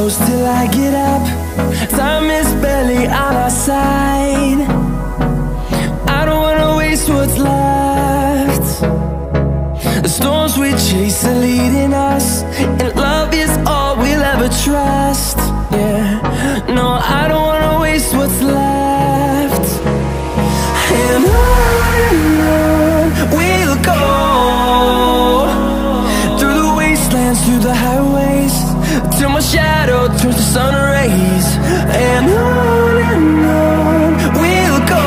close till I get up. Time is barely on our side. I don't wanna waste what's left. The storms we chase are leading us, and love is all we'll ever trust. Yeah, no, I don't wanna waste what's left. And on we'll go, through the wastelands, through the highways, till my shadow turns to sun rays. And on we'll go,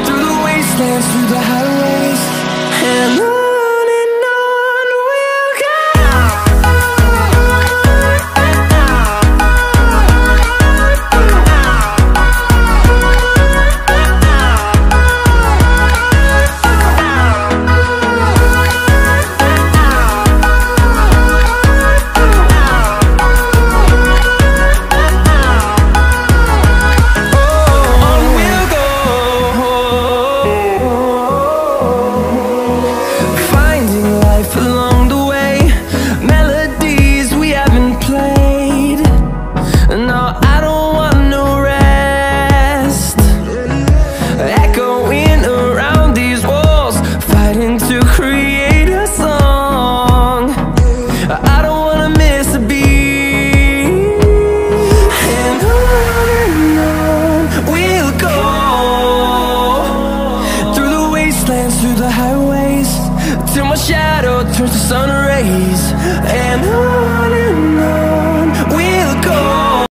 through the wastelands, through the highways, and on we'll go. Through the highways, till my shadow turns to sun rays. And